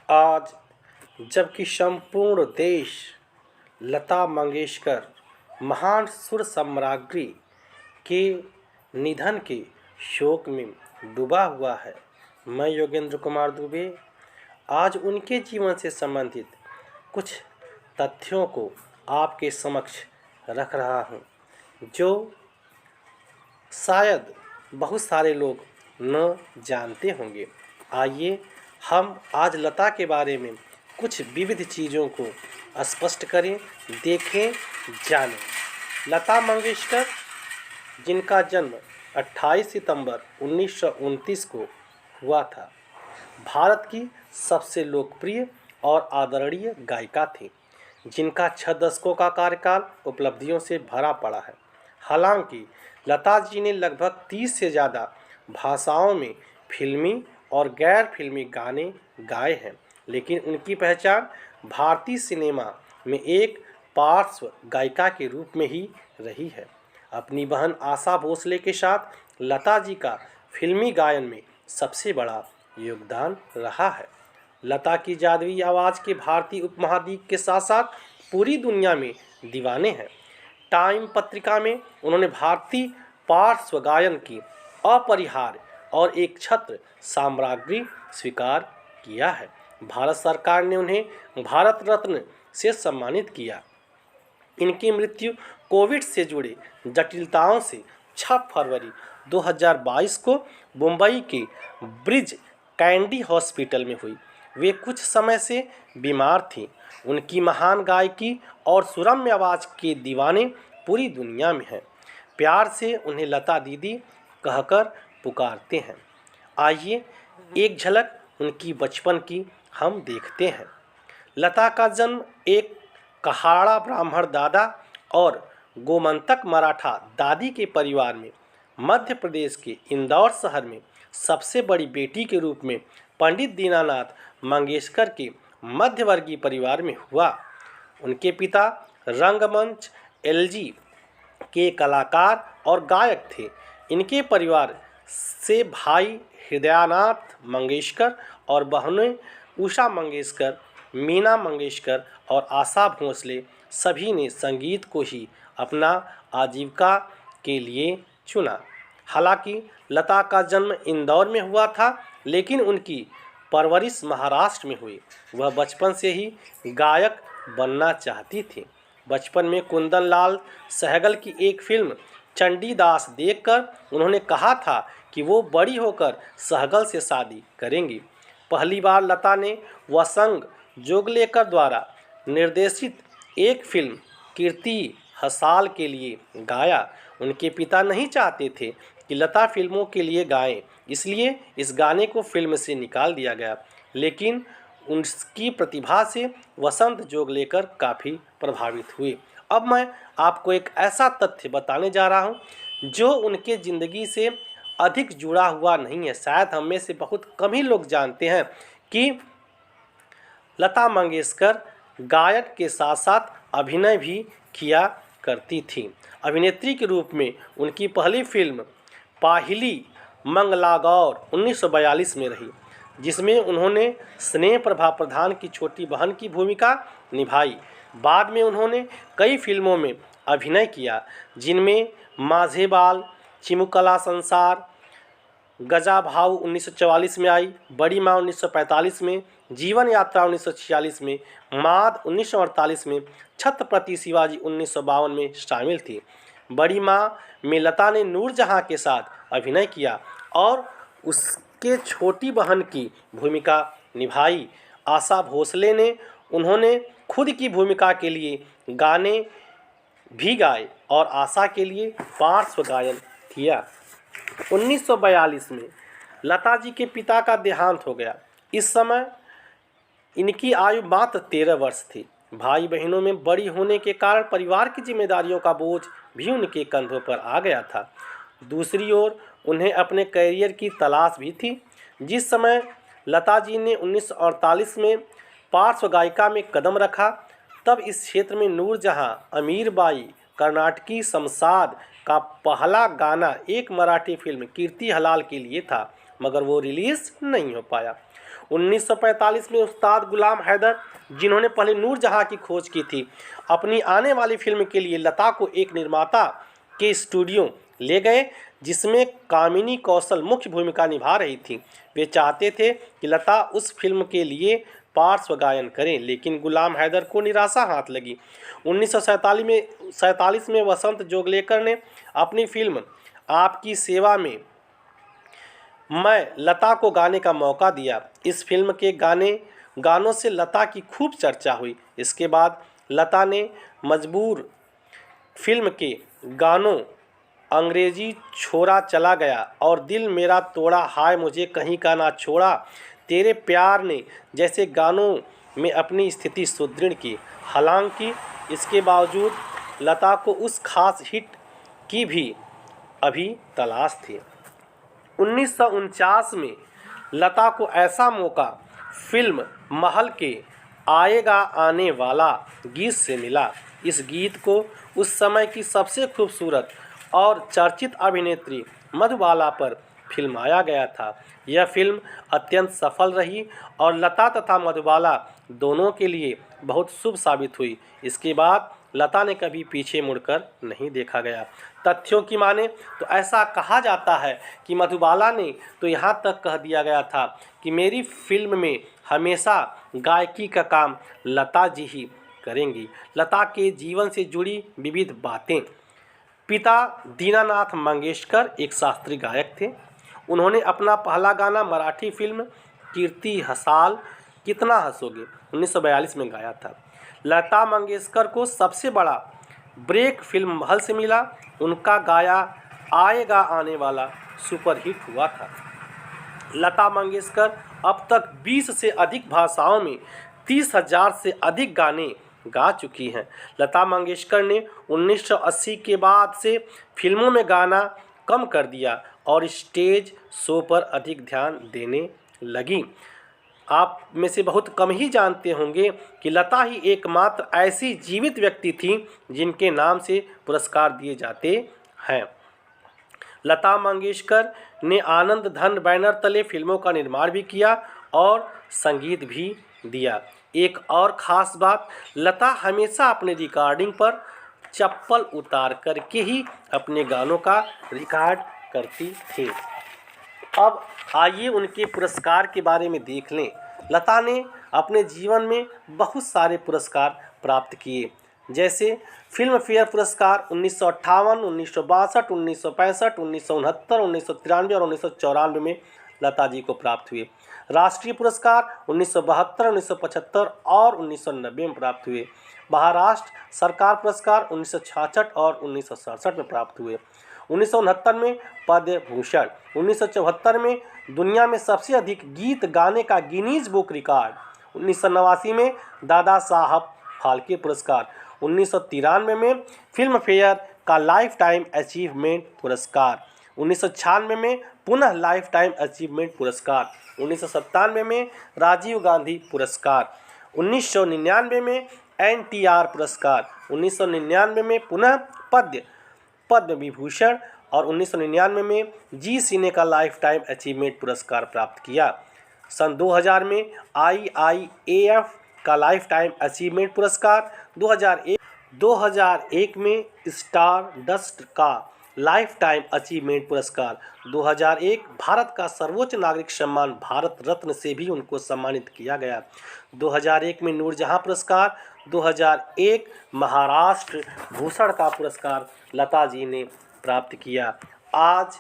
आज जबकि संपूर्ण देश लता मंगेशकर महान सुर सम्राज्ञी के निधन के शोक में डूबा हुआ है, मैं योगेंद्र कुमार दुबे आज उनके जीवन से संबंधित कुछ तथ्यों को आपके समक्ष रख रहा हूं, जो शायद बहुत सारे लोग न जानते होंगे। आइए हम आज लता के बारे में कुछ विविध चीज़ों को स्पष्ट करें, देखें, जानें। लता मंगेशकर, जिनका जन्म 28 सितंबर 1929 को हुआ था, भारत की सबसे लोकप्रिय और आदरणीय गायिका थी, जिनका 6 दशकों का कार्यकाल उपलब्धियों से भरा पड़ा है। हालांकि लता जी ने लगभग 30 से ज़्यादा भाषाओं में फिल्मी और गैर फिल्मी गाने गाए हैं, लेकिन उनकी पहचान भारतीय सिनेमा में एक पार्श्व गायिका के रूप में ही रही है। अपनी बहन आशा भोसले के साथ लता जी का फिल्मी गायन में सबसे बड़ा योगदान रहा है। लता की जादुई आवाज़ के भारतीय उपमहाद्वीप के साथ साथ पूरी दुनिया में दीवाने हैं। टाइम पत्रिका में उन्होंने भारतीय पार्श्व गायन की अपरिहार्य और एक छत्र साम्राज्ञी स्वीकार किया है। भारत सरकार ने उन्हें भारत रत्न से सम्मानित किया। इनकी मृत्यु कोविड से जुड़े जटिलताओं से 6 फरवरी 2022 को मुंबई के ब्रिज कैंडी हॉस्पिटल में हुई। वे कुछ समय से बीमार थीं। उनकी महान गायकी और सुरम्य आवाज़ के दीवाने पूरी दुनिया में हैं। प्यार से उन्हें लता दीदी कहकर पुकारते हैं। आइए एक झलक उनकी बचपन की हम देखते हैं। लता का जन्म एक कहाड़ा ब्राह्मण दादा और गोमंतक मराठा दादी के परिवार में मध्य प्रदेश के इंदौर शहर में सबसे बड़ी बेटी के रूप में पंडित दीनानाथ मंगेशकर के मध्यवर्गीय परिवार में हुआ। उनके पिता रंगमंच एलजी के कलाकार और गायक थे। इनके परिवार से भाई हृदयानाथ मंगेशकर और बहनें उषा मंगेशकर, मीना मंगेशकर और आशा भोसले सभी ने संगीत को ही अपना आजीविका के लिए चुना। हालांकि लता का जन्म इंदौर में हुआ था, लेकिन उनकी परवरिश महाराष्ट्र में हुई। वह बचपन से ही गायक बनना चाहती थी। बचपन में कुंदन लाल सहगल की एक फिल्म चंडीदास देखकर उन्होंने कहा था कि वो बड़ी होकर सहगल से शादी करेंगी। पहली बार लता ने वसंग जोगलेकर द्वारा निर्देशित एक फिल्म कीर्ति हसाल के लिए गाया। उनके पिता नहीं चाहते थे कि लता फिल्मों के लिए गाएं, इसलिए इस गाने को फिल्म से निकाल दिया गया, लेकिन उनकी प्रतिभा से वसंत जोगलेकर काफ़ी प्रभावित हुए। अब मैं आपको एक ऐसा तथ्य बताने जा रहा हूं जो उनके ज़िंदगी से अधिक जुड़ा हुआ नहीं है। शायद हम में से बहुत कम ही लोग जानते हैं कि लता मंगेशकर गायक के साथ साथ अभिनय भी किया करती थी। अभिनेत्री के रूप में उनकी पहली फिल्म पाहिली मंगलागौर 1942 में रही, जिसमें उन्होंने स्नेह प्रभा प्रधान की छोटी बहन की भूमिका निभाई। बाद में उन्होंने कई फिल्मों में अभिनय किया, जिनमें माझे बाल, चिमुकला संसार, गजा भाव 1944 में आई, बड़ी माँ 1945 में, जीवन यात्रा 1946 में, माद 1948 में, छत्रपति शिवाजी 1952 में शामिल थी। बड़ी माँ में लता ने नूरजहां के साथ अभिनय किया और उसके छोटी बहन की भूमिका निभाई। आशा भोसले ने उन्होंने खुद की भूमिका के लिए गाने भी गाए और आशा के लिए पार्श्व गायन किया। 1942 में लता जी के पिता का देहांत हो गया। इस समय इनकी आयु मात्र 13 वर्ष थी। भाई बहनों में बड़ी होने के कारण परिवार की जिम्मेदारियों का बोझ भी उनके कंधों पर आ गया था। दूसरी ओर उन्हें अपने करियर की तलाश भी थी। जिस समय लता जी ने 1948 में पार्श्व गायिका में कदम रखा, तब इस क्षेत्र में नूरजहां, अमीरबाई, कर्नाटकी शमशाद का पहला गाना एक मराठी फिल्म कीर्ति हलाल के लिए था, मगर वो रिलीज़ नहीं हो पाया। 1945 में उस्ताद गुलाम हैदर, जिन्होंने पहले नूरजहां की खोज की थी, अपनी आने वाली फिल्म के लिए लता को एक निर्माता के स्टूडियो ले गए, जिसमें कामिनी कौशल मुख्य भूमिका निभा रही थी। वे चाहते थे कि लता उस फिल्म के लिए पार्श्व गायन करें, लेकिन गुलाम हैदर को निराशा हाथ लगी। 1947 में वसंत जोगलेकर ने अपनी फिल्म आपकी सेवा में मैं लता को गाने का मौका दिया। इस फिल्म के गानों से लता की खूब चर्चा हुई। इसके बाद लता ने मजबूर फिल्म के गानों अंग्रेजी छोरा चला गया और दिल मेरा तोड़ा, हाय मुझे कहीं का ना छोड़ा, तेरे प्यार ने जैसे गानों में अपनी स्थिति सुदृढ़ की। हालांकि इसके बावजूद लता को उस खास हिट की भी अभी तलाश थी। 1949 में लता को ऐसा मौका फिल्म महल के आएगा आने वाला गीत से मिला। इस गीत को उस समय की सबसे खूबसूरत और चर्चित अभिनेत्री मधुबाला पर फिल्माया गया था। यह फिल्म अत्यंत सफल रही और लता तथा मधुबाला दोनों के लिए बहुत शुभ साबित हुई। इसके बाद लता ने कभी पीछे मुड़कर नहीं देखा गया। तथ्यों की माने तो ऐसा कहा जाता है कि मधुबाला ने तो यहाँ तक कह दिया गया था कि मेरी फिल्म में हमेशा गायकी का काम लता जी ही करेंगी। लता के जीवन से जुड़ी विविध बातें। पिता दीनानाथ मंगेशकर एक शास्त्रीय गायक थे। उन्होंने अपना पहला गाना मराठी फिल्म कीर्ति हसाल कितना हंसोगे 1942 में गाया था। लता मंगेशकर को सबसे बड़ा ब्रेक फिल्म महल से मिला। उनका गाया आएगा आने वाला सुपरहिट हुआ था। लता मंगेशकर अब तक 20 से अधिक भाषाओं में 30,000 से अधिक गाने गा चुकी हैं। लता मंगेशकर ने 1980 के बाद से फिल्मों में गाना कम कर दिया और स्टेज शो पर अधिक ध्यान देने लगी। आप में से बहुत कम ही जानते होंगे कि लता ही एकमात्र ऐसी जीवित व्यक्ति थी जिनके नाम से पुरस्कार दिए जाते हैं। लता मंगेशकर ने आनंद धन बैनर तले फिल्मों का निर्माण भी किया और संगीत भी दिया। एक और ख़ास बात, लता हमेशा अपने रिकॉर्डिंग पर चप्पल उतार करके ही अपने गानों का रिकॉर्ड करती थी। अब आइए उनके पुरस्कार के बारे में देख लें। लता ने अपने जीवन में बहुत सारे पुरस्कार प्राप्त किए, जैसे फिल्म फेयर पुरस्कार 1958, 1962, 1965, 1969, 1993 और 1994 में लता जी को प्राप्त हुए। राष्ट्रीय पुरस्कार 1972, 1975 और 1990 में प्राप्त हुए। महाराष्ट्र सरकार पुरस्कार 1966 और 1967 में प्राप्त हुए। 1969 में पद्म भूषण, 1974 में दुनिया में सबसे अधिक गीत गाने का गिनीज बुक रिकॉर्ड, 1989 में दादा साहब फाल्के पुरस्कार, 1993 में फिल्म फेयर का लाइफ टाइम अचीवमेंट पुरस्कार, 1996 में पुनः लाइफ टाइम अचीवमेंट पुरस्कार, 1997 में राजीव गांधी पुरस्कार, 1999 में NTR पुरस्कार, 1999 में पुनः पद्म विभूषण और 1999 में जी सिने का लाइफ टाइम अचीवमेंट पुरस्कार प्राप्त किया। सन 2000 में IIAF का लाइफ टाइम अचीवमेंट पुरस्कार, 2001 में स्टार डस्ट का लाइफ टाइम अचीवमेंट पुरस्कार, 2001 भारत का सर्वोच्च नागरिक सम्मान भारत रत्न से भी उनको सम्मानित किया गया। 2001 में नूरजहां पुरस्कार, 2001 महाराष्ट्र भूषण का पुरस्कार लता जी ने प्राप्त किया। आज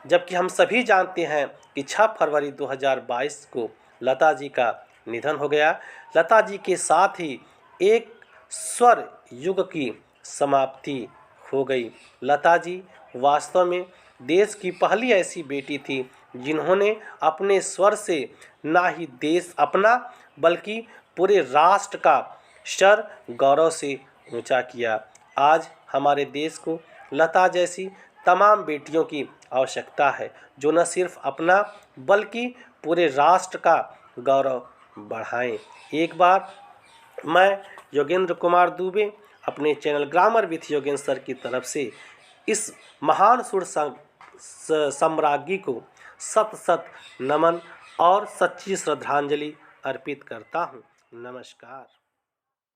जबकि हम सभी जानते हैं कि 6 फरवरी 2022 को लता जी का निधन हो गया, लता जी के साथ ही एक स्वर युग की समाप्ति हो गई। लता जी वास्तव में देश की पहली ऐसी बेटी थी जिन्होंने अपने स्वर से ना ही देश अपना बल्कि पूरे राष्ट्र का सर गौरव से ऊंचा किया। आज हमारे देश को लता जैसी तमाम बेटियों की आवश्यकता है जो न सिर्फ अपना बल्कि पूरे राष्ट्र का गौरव बढ़ाएं। एक बार मैं योगेंद्र कुमार दुबे अपने channel grammar with Yogendra sir की तरफ से इस महान सुर सम्राज्ञी को सत सत नमन और सच्ची श्रद्धांजलि अर्पित करता हूँ। नमस्कार।